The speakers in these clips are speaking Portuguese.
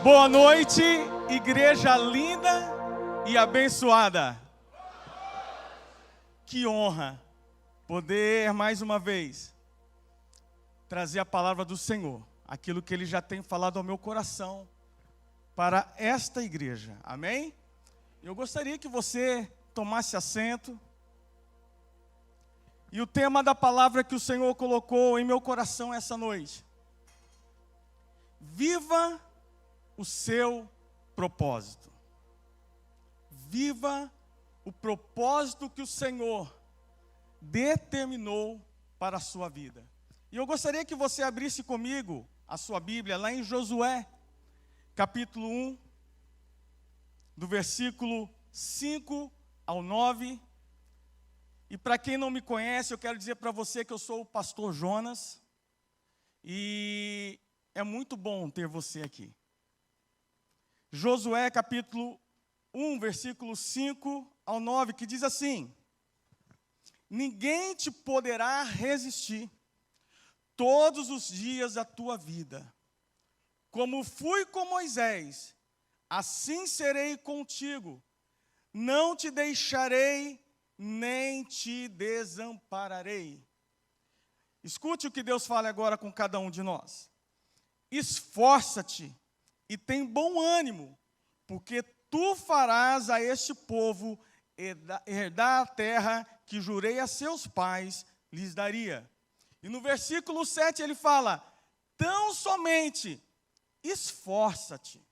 Boa noite, igreja linda e abençoada. Que honra poder mais uma vez trazer a palavra do Senhor, aquilo que Ele já tem falado ao meu coração para esta igreja, amém? Eu gostaria que você tomasse assento. E o tema da palavra que o Senhor colocou em meu coração essa noite: viva o seu propósito. Viva o propósito que o Senhor determinou para a sua vida. E eu gostaria que você abrisse comigo a sua Bíblia lá em Josué, capítulo 1, do versículo 5 ao 9. E para quem não me conhece, eu quero dizer para você que eu sou o pastor Jonas. E é muito bom ter você aqui. Josué capítulo 1, versículo 5 ao 9, que diz assim: ninguém te poderá resistir todos os dias da tua vida. Como fui com Moisés, assim serei contigo. Não te deixarei, nem te desampararei. Escute o que Deus fala agora com cada um de nós. Esforça-te e tem bom ânimo, porque tu farás a este povo herdar a terra que jurei a seus pais lhes daria. E no versículo 7 ele fala: tão somente esforça-te.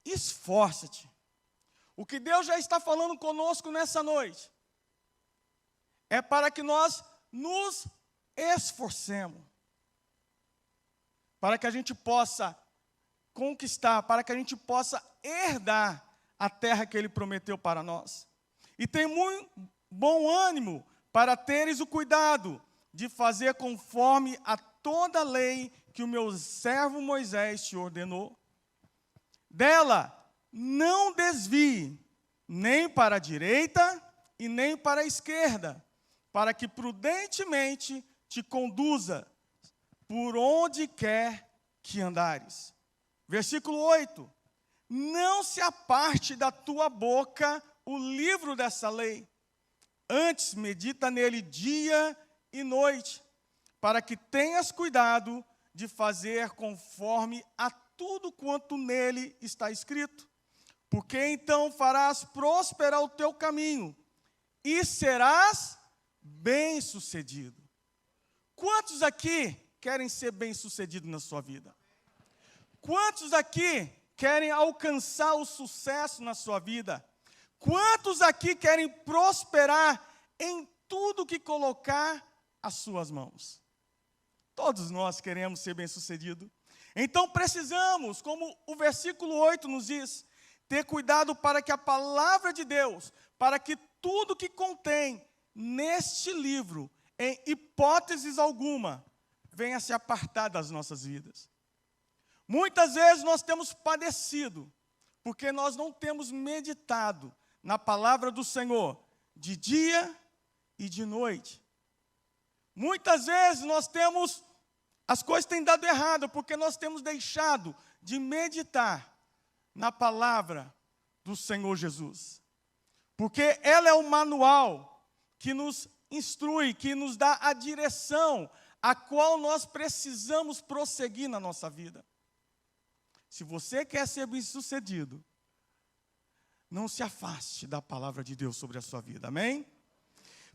Esforça-te. O que Deus já está falando conosco nessa noite é para que nós nos esforcemos, para que a gente possa conquistar, para que a gente possa herdar a terra que Ele prometeu para nós. E tem muito bom ânimo para teres o cuidado de fazer conforme a toda a lei que o meu servo Moisés te ordenou. Dela não desvie, nem para a direita e nem para a esquerda, para que prudentemente te conduza por onde quer que andares. Versículo 8. Não se aparte da tua boca o livro dessa lei. Antes medita nele dia e noite, para que tenhas cuidado de fazer conforme a tudo quanto nele está escrito. Porque então farás prosperar o teu caminho e serás bem-sucedido. Quantos aqui querem ser bem-sucedidos na sua vida? Quantos aqui querem alcançar o sucesso na sua vida? Quantos aqui querem prosperar em tudo que colocar as suas mãos? Todos nós queremos ser bem-sucedidos. Então precisamos, como o versículo 8 nos diz, ter cuidado para que a palavra de Deus, para que tudo que contém neste livro, em hipóteses alguma, venha se apartar das nossas vidas. Muitas vezes nós temos padecido, porque nós não temos meditado na palavra do Senhor, de dia e de noite. Muitas vezes as coisas têm dado errado, porque nós temos deixado de meditar na palavra do Senhor Jesus. Porque ela é o manual que nos instrui, que nos dá a direção a qual nós precisamos prosseguir na nossa vida. Se você quer ser bem-sucedido, não se afaste da palavra de Deus sobre a sua vida, amém?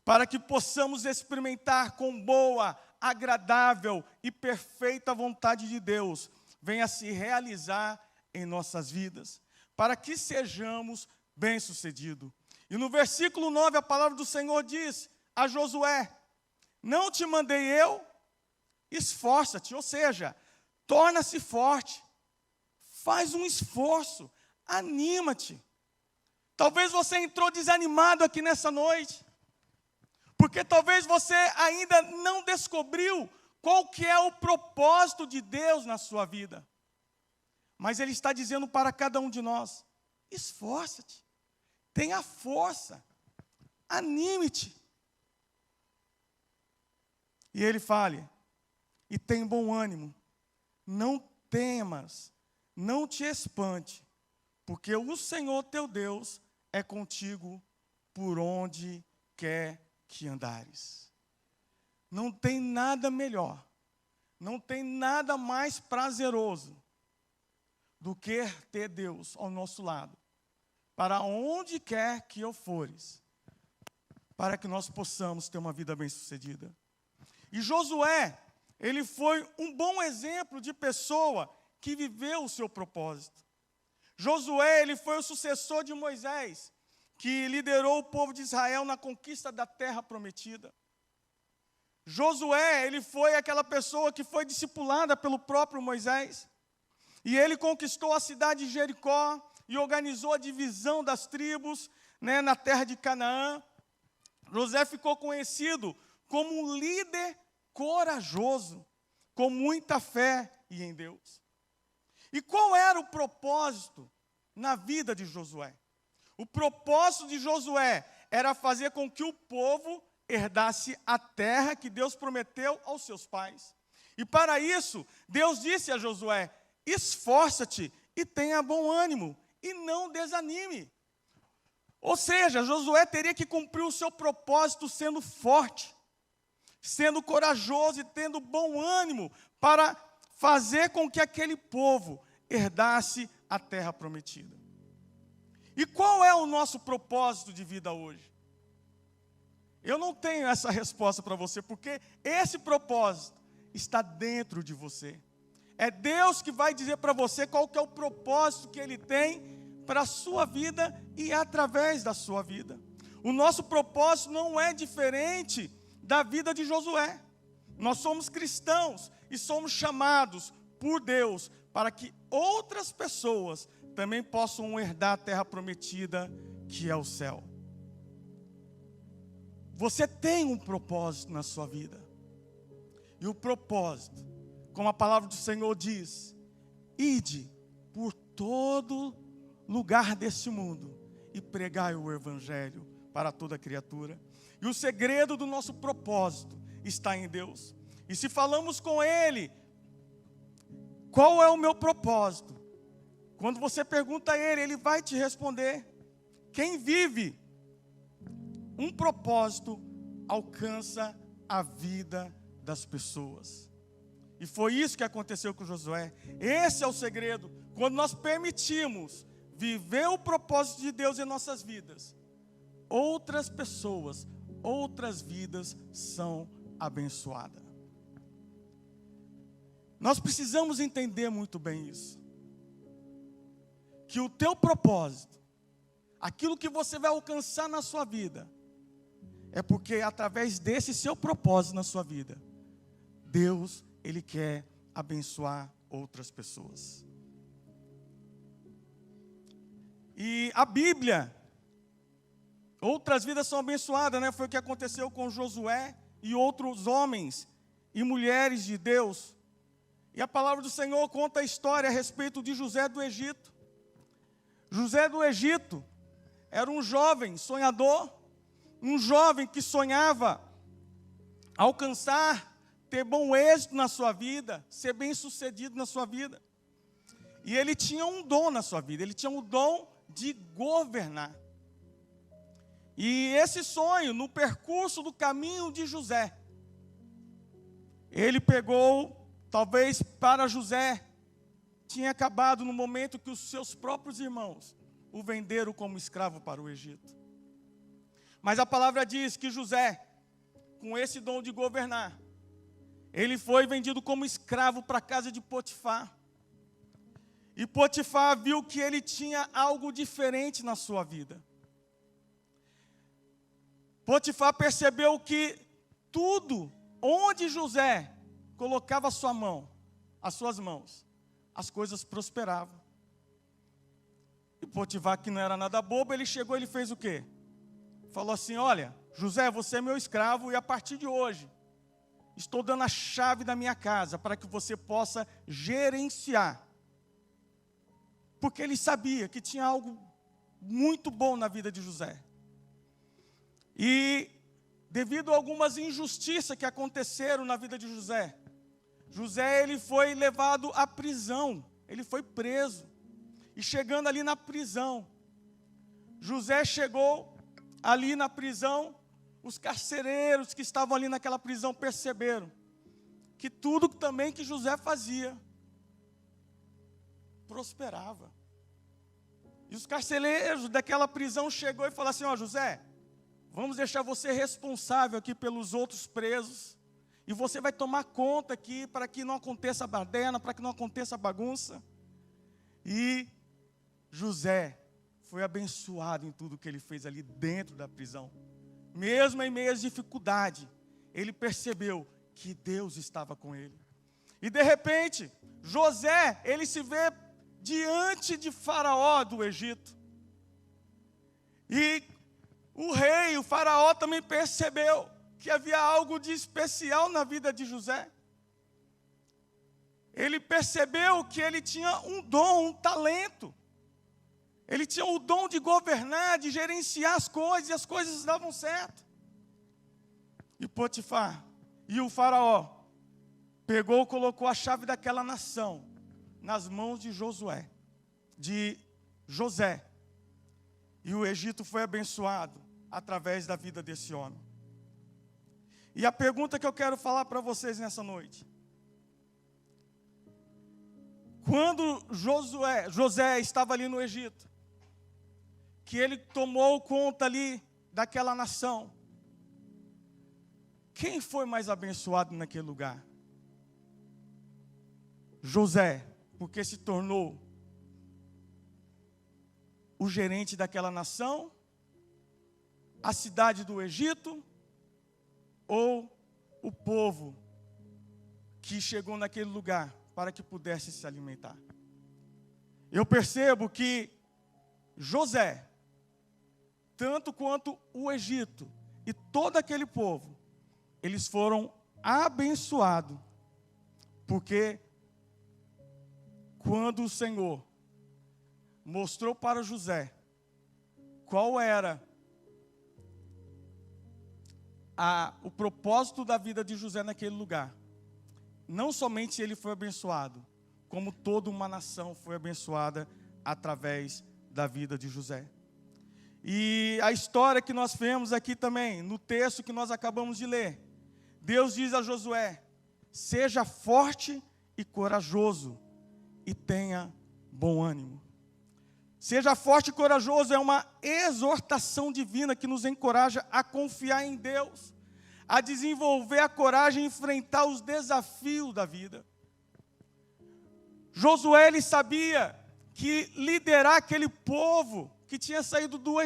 Para que possamos experimentar com boa, agradável e perfeita vontade de Deus, venha se realizar em nossas vidas, para que sejamos bem-sucedidos. E no versículo 9, a palavra do Senhor diz a Josué: não te mandei eu? Esforça-te, ou seja, torna-se forte, faz um esforço, anima-te. Talvez você entrou desanimado aqui nessa noite, porque talvez você ainda não descobriu qual que é o propósito de Deus na sua vida. Mas Ele está dizendo para cada um de nós: esforça-te, tenha força, anime-te. E Ele fala: e tem bom ânimo, não temas, não te espante, porque o Senhor teu Deus é contigo por onde quer que andares. Não tem nada melhor, não tem nada mais prazeroso do que ter Deus ao nosso lado, para onde quer que eu fores, para que nós possamos ter uma vida bem-sucedida. E Josué, ele foi um bom exemplo de pessoa que viveu o seu propósito. Josué, ele foi o sucessor de Moisés, que liderou o povo de Israel na conquista da terra prometida. Josué, ele foi aquela pessoa que foi discipulada pelo próprio Moisés, e ele conquistou a cidade de Jericó e organizou a divisão das tribos, na terra de Canaã. Josué ficou conhecido como um líder corajoso, com muita fé e em Deus. E qual era o propósito na vida de Josué? O propósito de Josué era fazer com que o povo herdasse a terra que Deus prometeu aos seus pais. E para isso, Deus disse a Josué: esforça-te e tenha bom ânimo, e não desanime. Ou seja, Josué teria que cumprir o seu propósito sendo forte, sendo corajoso e tendo bom ânimo para fazer com que aquele povo herdasse a terra prometida. E qual é o nosso propósito de vida hoje? Eu não tenho essa resposta para você, porque esse propósito está dentro de você. É Deus que vai dizer para você qual que é o propósito que Ele tem para a sua vida e através da sua vida. O nosso propósito não é diferente da vida de Josué. Nós somos cristãos e somos chamados por Deus para que outras pessoas também possam herdar a terra prometida, que é o céu. Você tem um propósito na sua vida. E o propósito, como a palavra do Senhor diz: ide por todo lugar deste mundo e pregai o evangelho para toda criatura. E o segredo do nosso propósito está em Deus. E se falamos com Ele, qual é o meu propósito? Quando você pergunta a Ele, Ele vai te responder. Quem vive um propósito alcança a vida das pessoas. E foi isso que aconteceu com Josué. Esse é o segredo. Quando nós permitimos viver o propósito de Deus em nossas vidas, outras pessoas, outras vidas são abençoadas. Nós precisamos entender muito bem isso. Que o teu propósito, aquilo que você vai alcançar na sua vida, é porque através desse seu propósito na sua vida, Deus, Ele quer abençoar outras pessoas. E a Bíblia, outras vidas são abençoadas, Foi o que aconteceu com Josué e outros homens e mulheres de Deus. E a palavra do Senhor conta a história a respeito de José do Egito. José do Egito era um jovem sonhador, um jovem que sonhava alcançar, ter bom êxito na sua vida, ser bem-sucedido na sua vida. E ele tinha um dom na sua vida, ele tinha o dom de governar. E esse sonho, no percurso do caminho de José, ele pegou, talvez para José, tinha acabado no momento que os seus próprios irmãos o venderam como escravo para o Egito. Mas a palavra diz que José, com esse dom de governar, ele foi vendido como escravo para a casa de Potifar. E Potifar viu que ele tinha algo diferente na sua vida. Potifar percebeu que tudo onde José colocava a sua mão, as suas mãos, as coisas prosperavam. E Potifar, que não era nada bobo, ele chegou e ele fez o quê? Falou assim: olha, José, você é meu escravo e a partir de hoje, estou dando a chave da minha casa para que você possa gerenciar. Porque ele sabia que tinha algo muito bom na vida de José. E devido a algumas injustiças que aconteceram na vida de José, José ele foi levado à prisão ele foi preso. E chegando ali na prisão, José chegou ali na prisão, os carcereiros que estavam ali naquela prisão perceberam que tudo também que José fazia prosperava. E os carcereiros daquela prisão chegou e falaram assim: ó, José, vamos deixar você responsável aqui pelos outros presos, e você vai tomar conta aqui para que não aconteça baderna, para que não aconteça bagunça. E José foi abençoado em tudo que ele fez ali dentro da prisão. Mesmo em meio às dificuldades, ele percebeu que Deus estava com ele. E de repente, José, ele se vê diante de Faraó do Egito. E o rei, o Faraó, também percebeu que havia algo de especial na vida de José. Ele percebeu que ele tinha um dom, um talento. Ele tinha o dom de governar, de gerenciar as coisas, e as coisas davam certo. E Potifar, e o Faraó, pegou, colocou a chave daquela nação nas mãos de José. E o Egito foi abençoado através da vida desse homem. E a pergunta que eu quero falar para vocês nessa noite: quando José estava ali no Egito, que ele tomou conta ali daquela nação, quem foi mais abençoado naquele lugar? José, porque se tornou o gerente daquela nação, a cidade do Egito, ou o povo que chegou naquele lugar para que pudesse se alimentar? Eu percebo que José, tanto quanto o Egito e todo aquele povo, eles foram abençoados, porque quando o Senhor mostrou para José qual era o propósito da vida de José naquele lugar, não somente ele foi abençoado, como toda uma nação foi abençoada através da vida de José. E a história que nós vemos aqui também, no texto que nós acabamos de ler, Deus diz a Josué: seja forte e corajoso, e tenha bom ânimo. Seja forte e corajoso é uma exortação divina que nos encoraja a confiar em Deus, a desenvolver a coragem e enfrentar os desafios da vida. Josué, ele sabia que liderar aquele povo que tinha saído do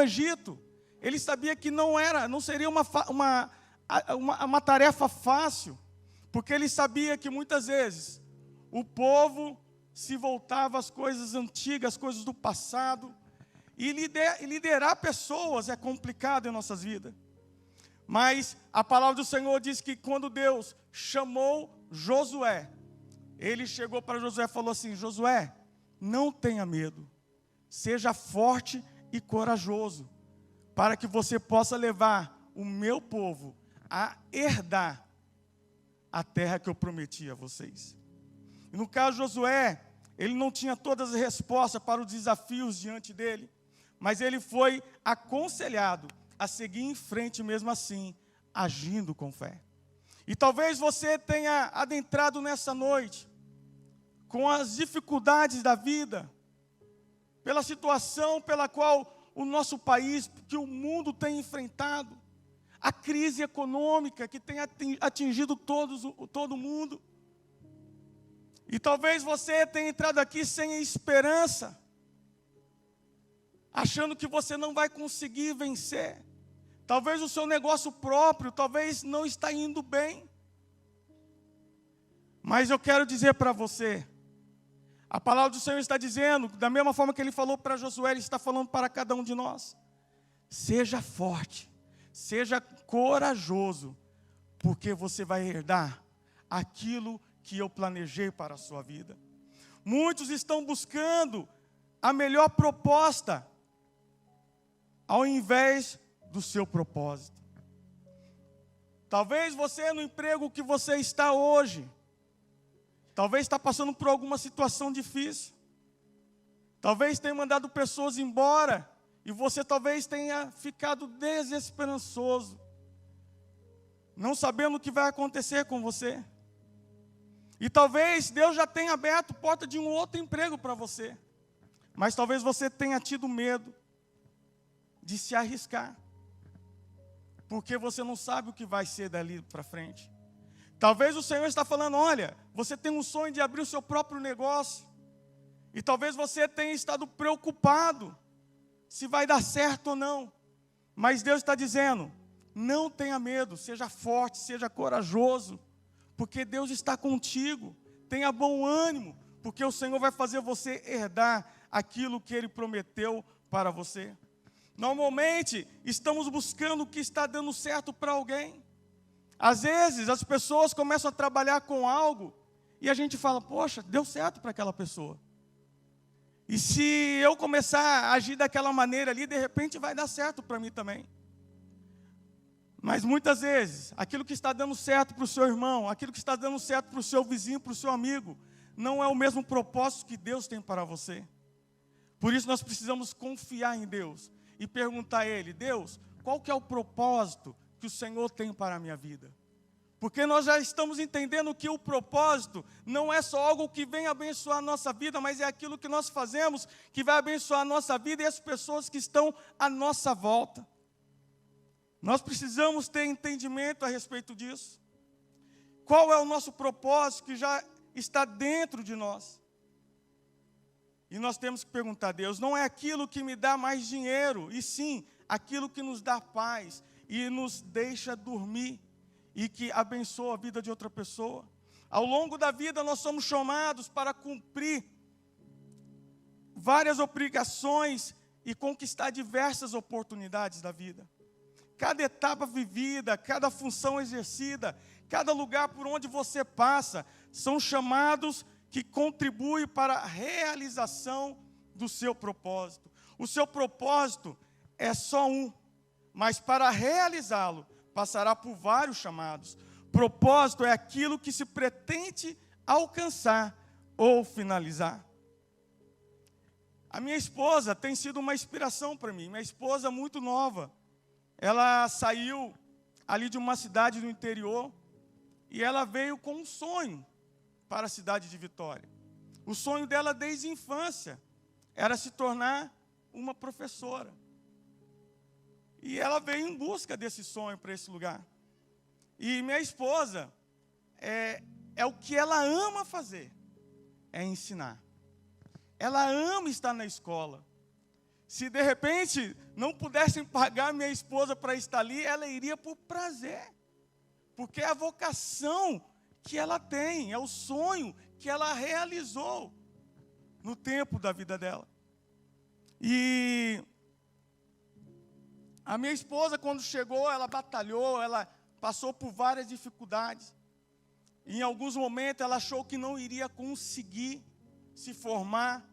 Egito, ele sabia que não seria uma tarefa fácil, porque ele sabia que muitas vezes o povo se voltava às coisas antigas, às coisas do passado, e liderar pessoas é complicado em nossas vidas. Mas a palavra do Senhor diz que quando Deus chamou Josué, ele chegou para Josué e falou assim: Josué, não tenha medo, seja forte e corajoso, para que você possa levar o meu povo a herdar a terra que eu prometi a vocês. E no caso de Josué, ele não tinha todas as respostas para os desafios diante dele, mas ele foi aconselhado a seguir em frente mesmo assim, agindo com fé. E talvez você tenha adentrado nessa noite com as dificuldades da vida, pela situação pela qual o nosso país, que o mundo tem enfrentado, a crise econômica que tem atingido todo mundo. E talvez você tenha entrado aqui sem esperança, achando que você não vai conseguir vencer. Talvez o seu negócio próprio, talvez não está indo bem. Mas eu quero dizer para você, a palavra do Senhor está dizendo, da mesma forma que Ele falou para Josué, Ele está falando para cada um de nós: seja forte, seja corajoso, porque você vai herdar aquilo que eu planejei para a sua vida. Muitos estão buscando a melhor proposta, ao invés do seu propósito. Talvez você, no emprego que você está hoje, Talvez está passando por alguma situação difícil. Talvez tenha mandado pessoas embora. E você talvez tenha ficado desesperançoso, não sabendo o que vai acontecer com você. E talvez Deus já tenha aberto porta de um outro emprego para você. Mas talvez você tenha tido medo de se arriscar. Porque você não sabe o que vai ser dali para frente. Talvez o Senhor está falando, olha, você tem um sonho de abrir o seu próprio negócio. E talvez você tenha estado preocupado se vai dar certo ou não. Mas Deus está dizendo, não tenha medo, seja forte, seja corajoso, porque Deus está contigo. Tenha bom ânimo, porque o Senhor vai fazer você herdar aquilo que Ele prometeu para você. Normalmente, estamos buscando o que está dando certo para alguém. Às vezes, as pessoas começam a trabalhar com algo, e a gente fala, poxa, deu certo para aquela pessoa. E se eu começar a agir daquela maneira ali, de repente vai dar certo para mim também. Mas muitas vezes, aquilo que está dando certo para o seu irmão, aquilo que está dando certo para o seu vizinho, para o seu amigo, não é o mesmo propósito que Deus tem para você. Por isso nós precisamos confiar em Deus e perguntar a Ele, Deus, qual que é o propósito que o Senhor tem para a minha vida? Porque nós já estamos entendendo que o propósito não é só algo que vem abençoar a nossa vida, mas é aquilo que nós fazemos que vai abençoar a nossa vida e as pessoas que estão à nossa volta. Nós precisamos ter entendimento a respeito disso. Qual é o nosso propósito que já está dentro de nós? E nós temos que perguntar a Deus, não é aquilo que me dá mais dinheiro, e sim aquilo que nos dá paz e nos deixa dormir. E que abençoa a vida de outra pessoa. Ao longo da vida nós somos chamados para cumprir várias obrigações e conquistar diversas oportunidades da vida. Cada etapa vivida, cada função exercida, cada lugar por onde você passa, são chamados que contribuem para a realização do seu propósito. O seu propósito é só um, mas para realizá-lo, passará por vários chamados. Propósito é aquilo que se pretende alcançar ou finalizar. A minha esposa tem sido uma inspiração para mim. Minha esposa é muito nova. Ela saiu ali de uma cidade do interior e ela veio com um sonho para a cidade de Vitória. O sonho dela desde a infância era se tornar uma professora. E ela veio em busca desse sonho para esse lugar. E minha esposa, é o que ela ama fazer, é ensinar. Ela ama estar na escola. Se de repente não pudessem pagar minha esposa para estar ali, ela iria por prazer. Porque é a vocação que ela tem, é o sonho que ela realizou no tempo da vida dela. E a minha esposa, quando chegou, ela batalhou, ela passou por várias dificuldades. Em alguns momentos, ela achou que não iria conseguir se formar.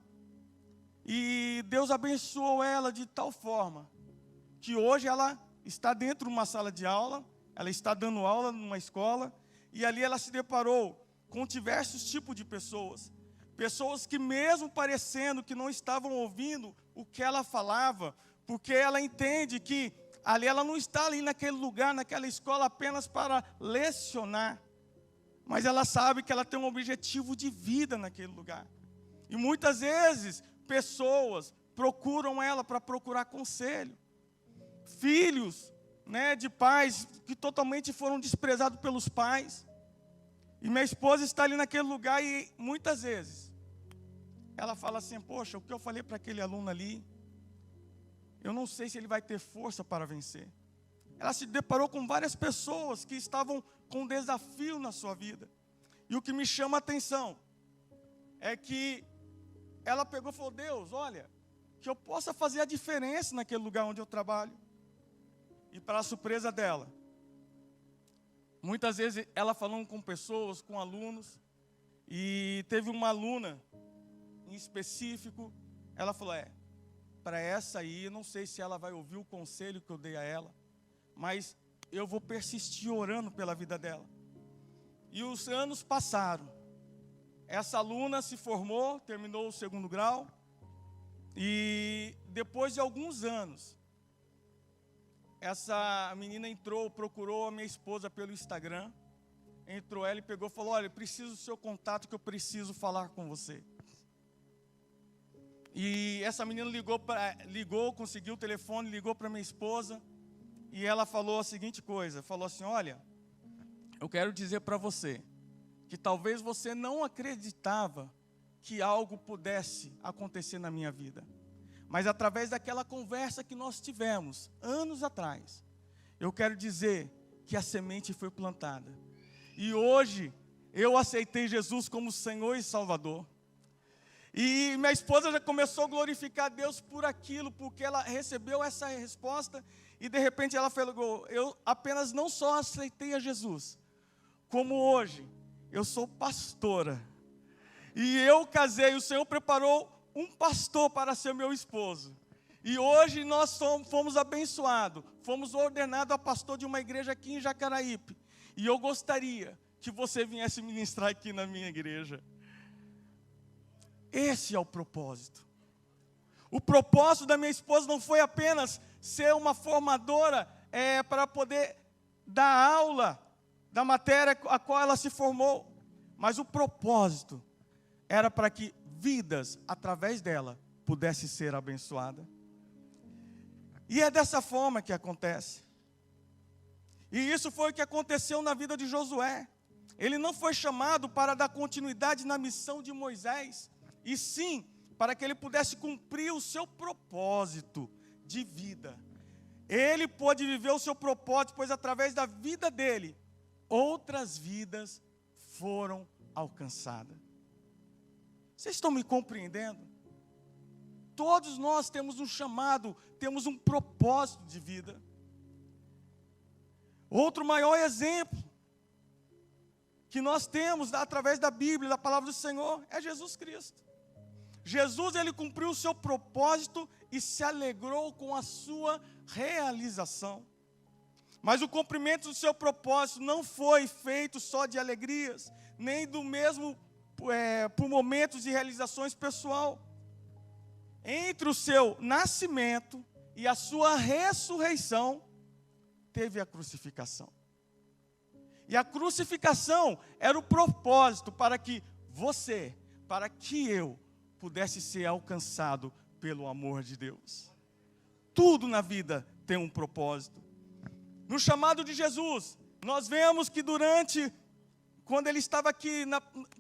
E Deus abençoou ela de tal forma que hoje ela está dentro de uma sala de aula, ela está dando aula numa escola, e ali ela se deparou com diversos tipos de pessoas. Pessoas que mesmo parecendo que não estavam ouvindo o que ela falava, porque ela entende que ali ela não está ali naquele lugar, naquela escola apenas para lecionar, mas ela sabe que ela tem um objetivo de vida naquele lugar. E muitas vezes pessoas procuram ela para procurar conselho. Filhos, de pais que totalmente foram desprezados pelos pais. E minha esposa está ali naquele lugar e muitas vezes ela fala assim, poxa, o que eu falei para aquele aluno ali, eu não sei se ele vai ter força para vencer. Ela se deparou com várias pessoas que estavam com desafio na sua vida. E o que me chama a atenção é que ela pegou e falou, Deus, olha, que eu possa fazer a diferença naquele lugar onde eu trabalho. E para a surpresa dela, muitas vezes ela falando com pessoas, com alunos, e teve uma aluna em específico, ela falou, para essa aí, não sei se ela vai ouvir o conselho que eu dei a ela, mas eu vou persistir orando pela vida dela. E os anos passaram, essa aluna se formou, terminou o 2º grau, e depois de alguns anos, essa menina procurou a minha esposa pelo Instagram, entrou ela e pegou e falou: olha, eu preciso do seu contato, que eu preciso falar com você. E essa menina conseguiu o telefone, ligou para minha esposa, e ela falou a seguinte coisa, falou assim: olha, eu quero dizer para você, que talvez você não acreditava que algo pudesse acontecer na minha vida. Mas através daquela conversa que nós tivemos, anos atrás, eu quero dizer que a semente foi plantada. E hoje, eu aceitei Jesus como Senhor e Salvador. E minha esposa já começou a glorificar a Deus por aquilo, porque ela recebeu essa resposta, e de repente ela falou: eu apenas não só aceitei a Jesus, como hoje, eu sou pastora. E eu casei, o Senhor preparou um pastor para ser meu esposo. E hoje nós fomos abençoados, fomos ordenados a pastor de uma igreja aqui em Jacaraípe. E eu gostaria que você viesse ministrar aqui na minha igreja. Esse é o propósito. O propósito da minha esposa não foi apenas ser uma formadora para poder dar aula da matéria a qual ela se formou, mas o propósito era para que vidas, através dela, pudessem ser abençoadas. E é dessa forma que acontece. E isso foi o que aconteceu na vida de Josué. Ele não foi chamado para dar continuidade na missão de Moisés, e sim para que ele pudesse cumprir o seu propósito de vida. Ele pôde viver o seu propósito, pois através da vida dele, outras vidas foram alcançadas. Vocês estão me compreendendo? Todos nós temos um chamado, temos um propósito de vida. Outro maior exemplo que nós temos através da Bíblia, da palavra do Senhor, é Jesus Cristo. Jesus, ele cumpriu o seu propósito e se alegrou com a sua realização. Mas o cumprimento do seu propósito não foi feito só de alegrias, nem do mesmo por momentos de realizações pessoal. Entre o seu nascimento e a sua ressurreição, teve a crucificação. E a crucificação era o propósito para que você, para que eu, pudesse ser alcançado pelo amor de Deus. Tudo na vida tem um propósito. No chamado de Jesus, nós vemos que quando ele estava aqui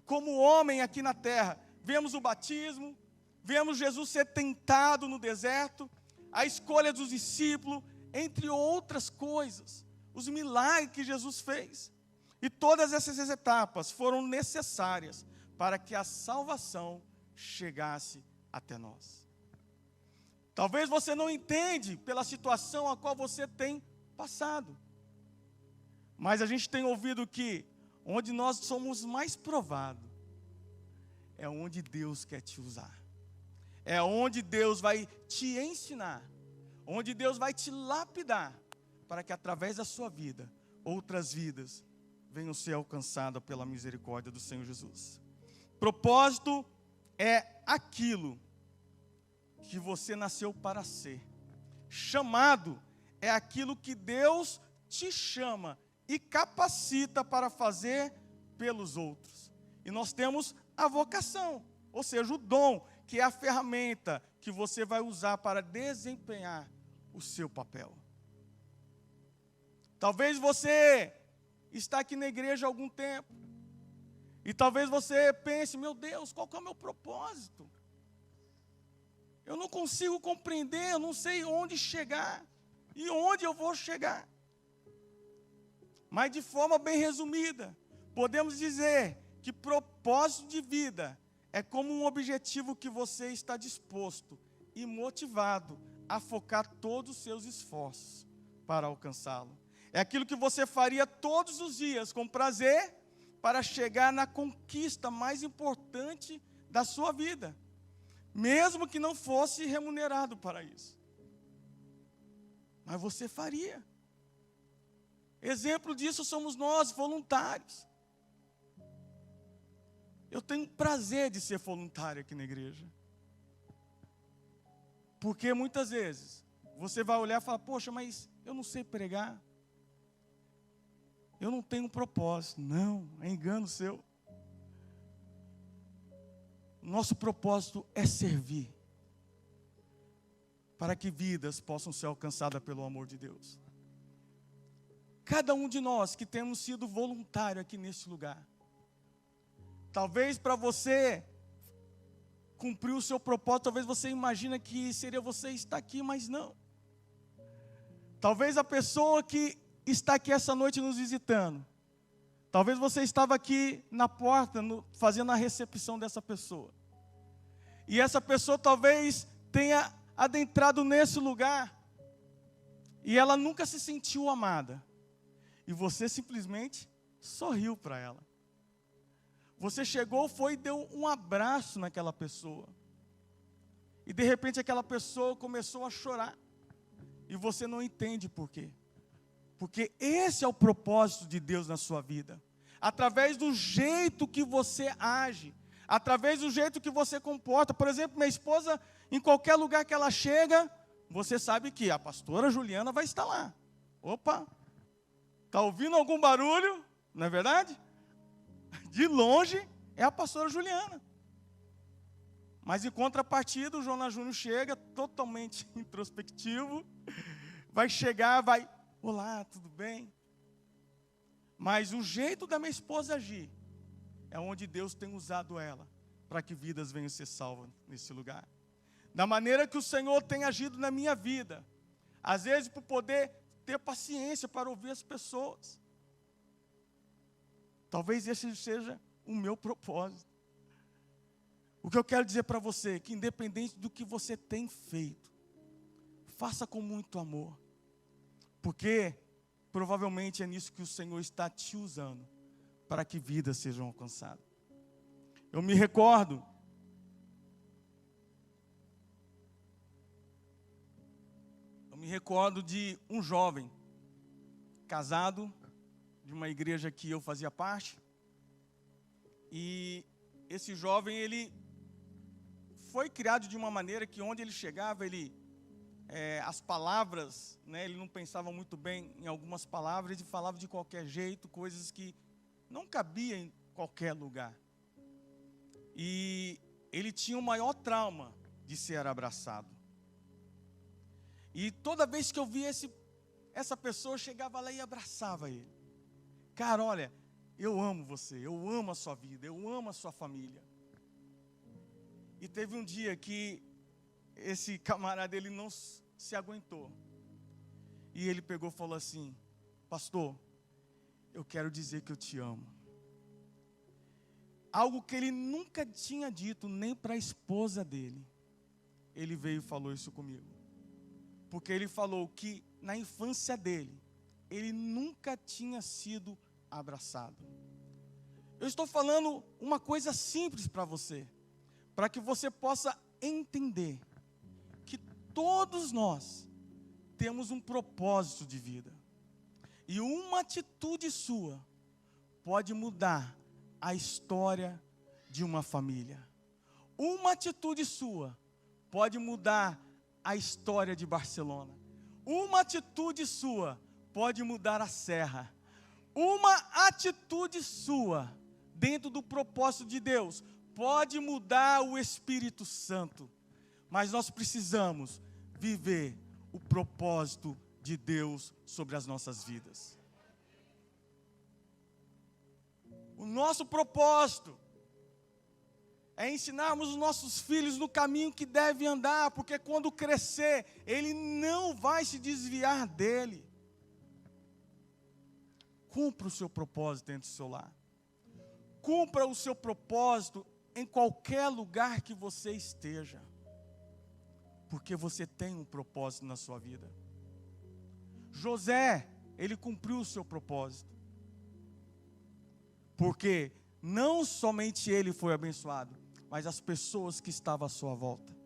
como homem aqui na terra, vemos o batismo, vemos Jesus ser tentado no deserto, a escolha dos discípulos, entre outras coisas, os milagres que Jesus fez. E todas essas etapas foram necessárias para que a salvação chegasse até nós. Talvez você não entende pela situação a qual você tem passado, mas a gente tem ouvido que onde nós somos mais provados é onde Deus quer te usar, é onde Deus vai te ensinar, onde Deus vai te lapidar, para que através da sua vida, outras vidas venham ser alcançadas pela misericórdia do Senhor Jesus. Propósito é aquilo que você nasceu para ser. Chamado é aquilo que Deus te chama e capacita para fazer pelos outros. E nós temos a vocação, ou seja, o dom, que é a ferramenta que você vai usar para desempenhar o seu papel. Talvez você está aqui na igreja há algum tempo, e talvez você pense: meu Deus, qual que é o meu propósito? Eu não consigo compreender, eu não sei onde chegar, e onde eu vou chegar. Mas de forma bem resumida, podemos dizer que propósito de vida é como um objetivo que você está disposto e motivado a focar todos os seus esforços para alcançá-lo. É aquilo que você faria todos os dias com prazer para chegar na conquista mais importante da sua vida, mesmo que não fosse remunerado para isso. Mas você faria. Exemplo disso somos nós, voluntários. Eu tenho prazer de ser voluntário aqui na igreja. Porque muitas vezes você vai olhar e falar, poxa, mas eu não sei pregar. Eu não tenho um propósito. Não, é engano seu. Nosso propósito é servir, para que vidas possam ser alcançadas pelo amor de Deus. Cada um de nós que temos sido voluntário aqui neste lugar, talvez para você cumprir o seu propósito, talvez você imagina que seria você estar aqui, mas não. Talvez a pessoa que está aqui essa noite nos visitando, talvez você estava aqui na porta, fazendo a recepção dessa pessoa. E essa pessoa talvez tenha adentrado nesse lugar, e ela nunca se sentiu amada. E você simplesmente sorriu para ela. Você chegou, foi e deu um abraço naquela pessoa. E de repente aquela pessoa começou a chorar. E você não entende por quê. Porque esse é o propósito de Deus na sua vida. Através do jeito que você age, através do jeito que você comporta. Por exemplo, minha esposa, em qualquer lugar que ela chega, você sabe que a pastora Juliana vai estar lá. Opa, está ouvindo algum barulho? Não é verdade? De longe é a pastora Juliana. Mas em contrapartida, o Jonas Júnior chega totalmente introspectivo. Vai chegar, vai, olá, tudo bem? Mas o jeito da minha esposa agir é onde Deus tem usado ela para que vidas venham ser salvas nesse lugar. Da maneira que o Senhor tem agido na minha vida. Às vezes por poder ter paciência para ouvir as pessoas. Talvez esse seja o meu propósito. O que eu quero dizer para você é que independente do que você tem feito, faça com muito amor. Porque provavelmente é nisso que o Senhor está te usando, para que vidas sejam alcançadas. Eu me recordo de um jovem casado, de uma igreja que eu fazia parte. E esse jovem, ele foi criado de uma maneira que onde ele chegava, as palavras, né, ele não pensava muito bem em algumas palavras, ele falava de qualquer jeito, coisas que não cabiam em qualquer lugar. E ele tinha o maior trauma de ser abraçado. E toda vez que eu via essa pessoa, eu chegava lá e abraçava ele. Cara, olha, eu amo você, eu amo a sua vida, eu amo a sua família. E teve um dia que esse camarada, ele não se aguentou. E ele pegou e falou assim, pastor, eu quero dizer que eu te amo. Algo que ele nunca tinha dito nem para a esposa dele. Ele veio e falou isso comigo. Porque ele falou que na infância dele, ele nunca tinha sido abraçado. Eu estou falando uma coisa simples para você, para que você possa entender que todos nós temos um propósito de vida. E uma atitude sua pode mudar a história de uma família. Uma atitude sua pode mudar a história de Barcelona. Uma atitude sua pode mudar a Serra. Uma atitude sua, dentro do propósito de Deus, pode mudar o Espírito Santo. Mas nós precisamos viver o propósito de Deus sobre as nossas vidas. O nosso propósito é ensinarmos os nossos filhos no caminho que devem andar, porque quando crescer, ele não vai se desviar dele. Cumpra o seu propósito dentro do seu lar. Cumpra o seu propósito em qualquer lugar que você esteja. Porque você tem um propósito na sua vida. José, ele cumpriu o seu propósito. Porque não somente ele foi abençoado, mas as pessoas que estavam à sua volta.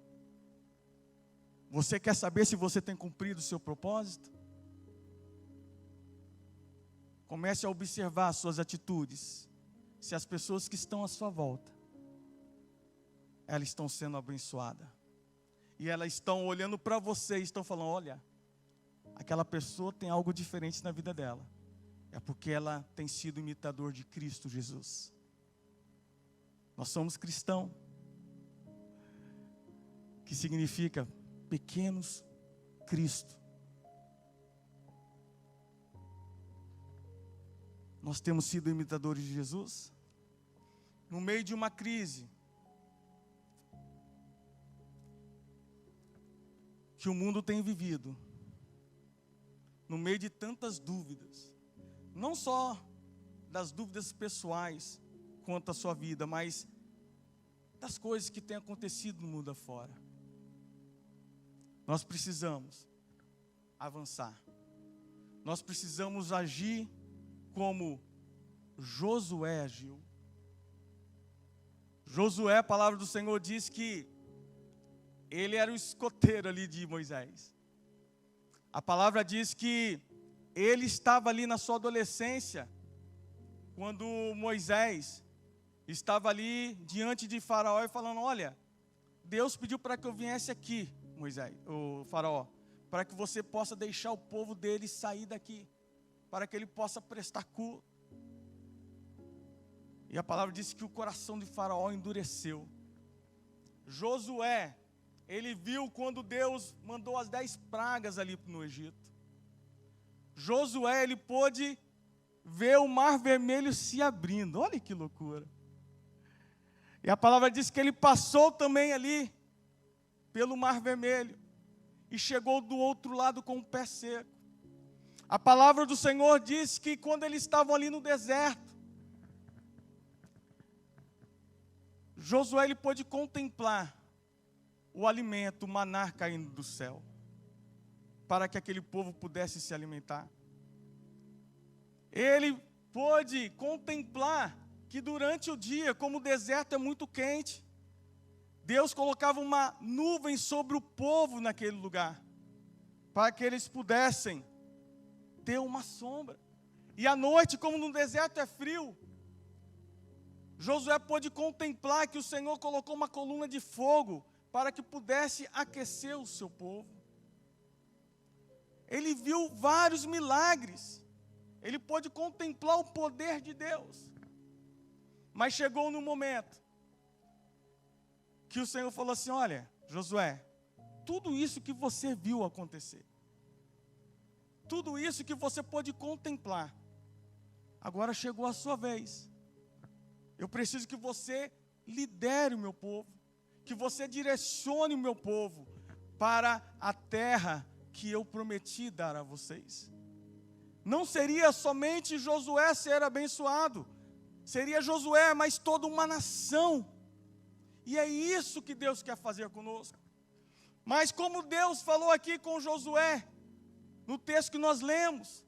Você quer saber se você tem cumprido o seu propósito? Comece a observar suas atitudes, se as pessoas que estão à sua volta, elas estão sendo abençoadas. E elas estão olhando para você e estão falando, olha, aquela pessoa tem algo diferente na vida dela. É porque ela tem sido imitador de Cristo Jesus. Nós somos cristãos, que significa pequenos Cristo. Nós temos sido imitadores de Jesus. No meio de uma crise que o mundo tem vivido, no meio de tantas dúvidas, não só das dúvidas pessoais quanto à sua vida, mas das coisas que têm acontecido no mundo afora, nós precisamos avançar. Nós precisamos agir como Josué agiu. Josué, a palavra do Senhor diz que ele era o escoteiro ali de Moisés. A palavra diz que ele estava ali na sua adolescência, quando Moisés estava ali diante de Faraó e falando, olha, Deus pediu para que eu viesse aqui, Moisés, o Faraó, para que você possa deixar o povo dele sair daqui, para que ele possa prestar culto. E a palavra diz que o coração de Faraó endureceu. Josué, ele viu quando Deus mandou as 10 pragas ali no Egito. Josué, ele pôde ver o mar vermelho se abrindo. Olha que loucura. E a palavra diz que ele passou também ali pelo mar vermelho e chegou do outro lado com o pé seco. A palavra do Senhor diz que quando eles estavam ali no deserto, Josué, ele pôde contemplar o alimento, o maná caindo do céu, para que aquele povo pudesse se alimentar. Ele pôde contemplar que durante o dia, como o deserto é muito quente, Deus colocava uma nuvem sobre o povo naquele lugar, para que eles pudessem ter uma sombra. E à noite, como no deserto é frio, Josué pôde contemplar que o Senhor colocou uma coluna de fogo para que pudesse aquecer o seu povo. Ele viu vários milagres. Ele pôde contemplar o poder de Deus. Mas chegou no momento que o Senhor falou assim, olha, Josué, tudo isso que você viu acontecer, tudo isso que você pôde contemplar, agora chegou a sua vez. Eu preciso que você lidere o meu povo, que você direcione o meu povo para a terra que eu prometi dar a vocês. Não seria somente Josué ser abençoado, seria Josué, mas toda uma nação. E é isso que Deus quer fazer conosco. Mas como Deus falou aqui com Josué, no texto que nós lemos,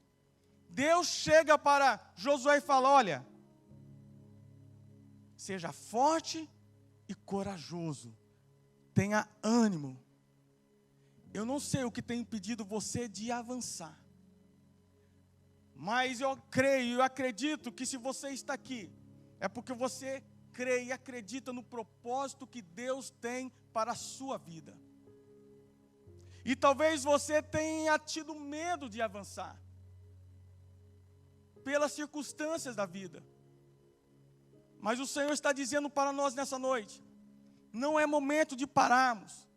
Deus chega para Josué e fala, olha, seja forte e corajoso, tenha ânimo. Eu não sei o que tem impedido você de avançar, mas eu creio, eu acredito que se você está aqui, é porque você crê e acredita no propósito que Deus tem para a sua vida. E talvez você tenha tido medo de avançar, pelas circunstâncias da vida. Mas o Senhor está dizendo para nós nessa noite, não é momento de pararmos,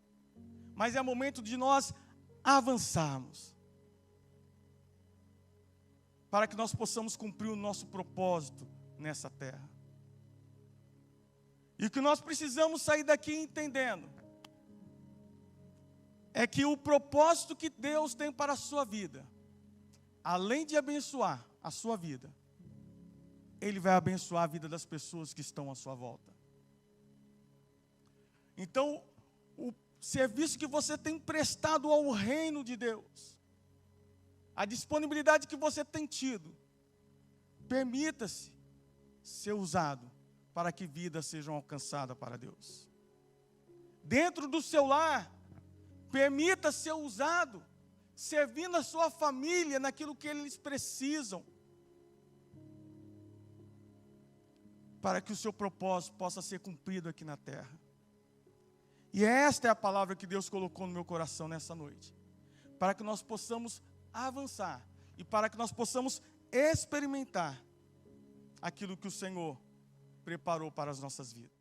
mas é momento de nós avançarmos, para que nós possamos cumprir o nosso propósito nessa terra. E o que nós precisamos sair daqui entendendo, é que o propósito que Deus tem para a sua vida, além de abençoar a sua vida, Ele vai abençoar a vida das pessoas que estão à sua volta. Então, o serviço que você tem prestado ao reino de Deus, a disponibilidade que você tem tido, permita-se ser usado para que vidas sejam alcançadas para Deus. Dentro do seu lar, permita ser usado, servindo a sua família naquilo que eles precisam. para que o seu propósito possa ser cumprido aqui na terra. E esta é a palavra que Deus colocou no meu coração nessa noite, para que nós possamos avançar e para que nós possamos experimentar aquilo que o Senhor preparou para as nossas vidas.